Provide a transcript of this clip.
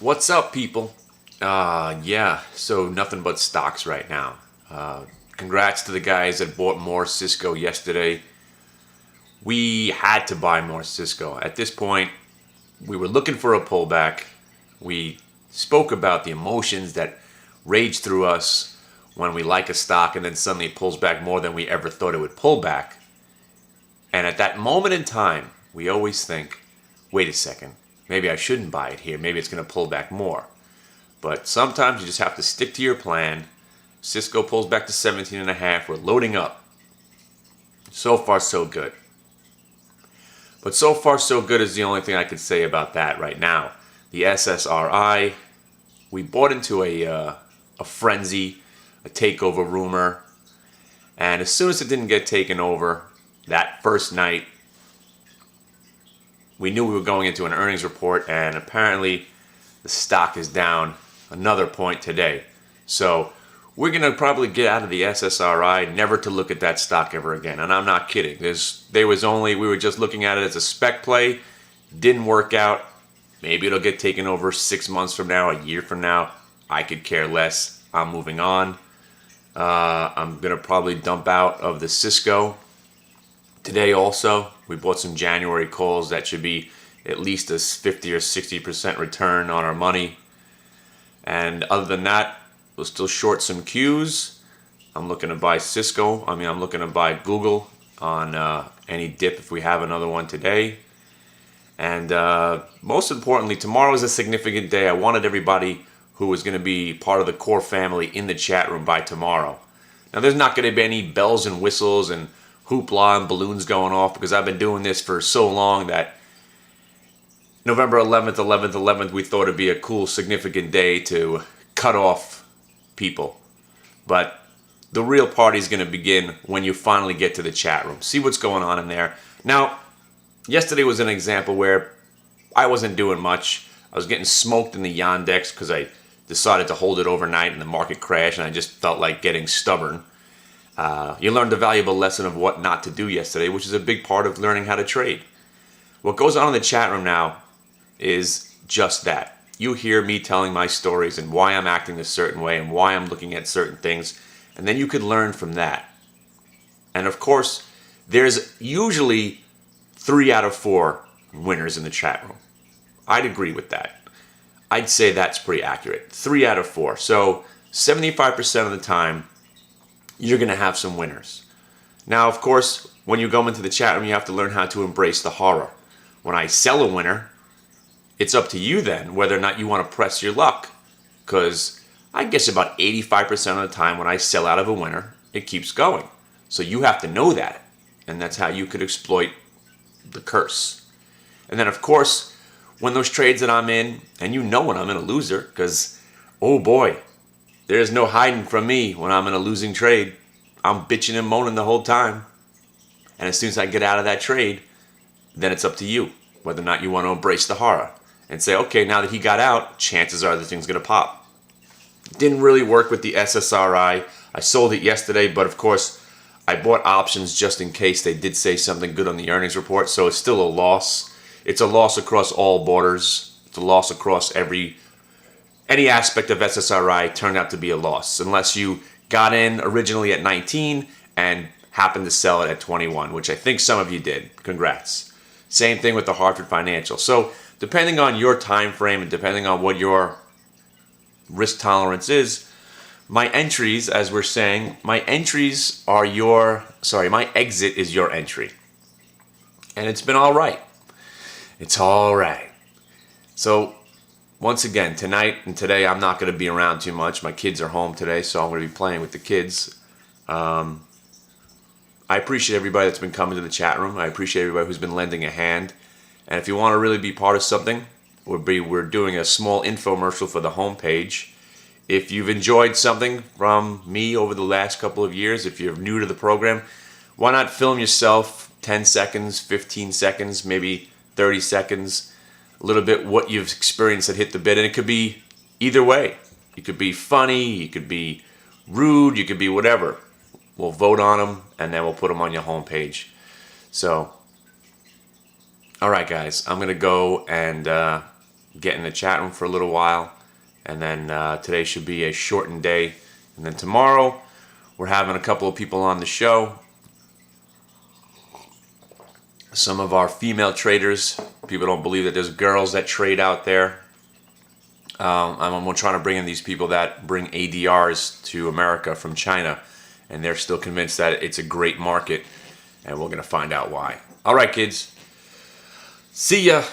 What's up, people? Yeah, so nothing but stocks right now. Congrats to the guys that bought more Cisco yesterday. We had to buy more Cisco. At this point, we were looking for a pullback. We spoke about the emotions that rage through us when we like a stock and then suddenly it pulls back more than we ever thought it would pull back. And at that moment in time, we always think, wait a second, maybe I shouldn't buy it here. Maybe it's going to pull back more. But sometimes you just have to stick to your plan. Cisco pulls back to 17 and a half. We're loading up. So far, so good. But so far, so good is the only thing I could say about that right now. The SSRI, we bought into a frenzy, a takeover rumor. And as soon as it didn't get taken over, that first night, we knew we were going into an earnings report, and apparently the stock is down another point today. So we're going to probably get out of the SSRI, never to look at that stock ever again. And I'm not kidding. We were just looking at it as a spec play. Didn't work out. Maybe it'll get taken over 6 months from now, a year from now. I could care less. I'm moving on. I'm going to probably dump out of the Cisco today also. We bought some January calls that should be at least a 50 or 60% return on our money. And other than that, we'll still short some Qs. I'm looking to buy Cisco. I'm looking to buy Google on any dip if we have another one today. And most importantly, tomorrow is a significant day. I wanted everybody who was going to be part of the core family in the chat room by tomorrow. Now, there's not going to be any bells and whistles and hoopla and balloons going off because I've been doing this for so long that November 11th, we thought it'd be a cool, significant day to cut off people. But the real party is going to begin when you finally get to the chat room. See what's going on in there. Now, yesterday was an example where I wasn't doing much. I was getting smoked in the Yandex because I decided to hold it overnight and the market crashed, and I just felt like getting stubborn. You learned a valuable lesson of what not to do yesterday, which is a big part of learning how to trade. What goes on in the chat room now is just that. You hear me telling my stories and why I'm acting a certain way and why I'm looking at certain things, and then you could learn from that. And of course, there's usually 3 out of 4 winners in the chat room. I'd agree with that. I'd say that's pretty accurate. 3 out of 4. So 75% of the time, you're going to have some winners. Now, of course, when you go into the chat room, you have to learn how to embrace the horror. When I sell a winner, it's up to you then whether or not you want to press your luck. Because I guess about 85% of the time when I sell out of a winner, it keeps going. So you have to know that. And that's how you could exploit the curse. And then, of course, when those trades that I'm in, and you know when I'm in a loser, because, oh boy, there's no hiding from me when I'm in a losing trade. I'm bitching and moaning the whole time. And as soon as I get out of that trade, then it's up to you whether or not you want to embrace the horror and say, okay, now that he got out, chances are the thing's going to pop. Didn't really work with the SSRI. I sold it yesterday, but of course, I bought options just in case they did say something good on the earnings report, so it's still a loss. It's a loss across all borders. It's a loss across any aspect of SSRI turned out to be a loss, unless you got in originally at 19 and happened to sell it at 21, which I think some of you did. Congrats. Same thing with the Hartford Financial. So depending on your time frame and depending on what your risk tolerance is, my entries, as we're saying, my exit is your entry. And it's been all right. It's all right. So once again, tonight and today, I'm not going to be around too much. My kids are home today, so I'm going to be playing with the kids. I appreciate everybody that's been coming to the chat room. I appreciate everybody who's been lending a hand. And if you want to really be part of something, we're doing a small infomercial for the homepage. If you've enjoyed something from me over the last couple of years, if you're new to the program, why not film yourself 10 seconds, 15 seconds, maybe 30 seconds, a little bit what you've experienced that hit the bid. And it could be either way. You could be funny, you could be rude, you could be whatever. We'll vote on them, and then we'll put them on your homepage. So, all right, guys, I'm going to go and get in the chat room for a little while. And then today should be a shortened day. And then tomorrow, we're having a couple of people on the show. Some of our female traders. People don't believe that there's girls that trade out there. I'm trying to bring in these people that bring ADRs to America from China. And they're still convinced that it's a great market. And we're going to find out why. All right, kids. See ya.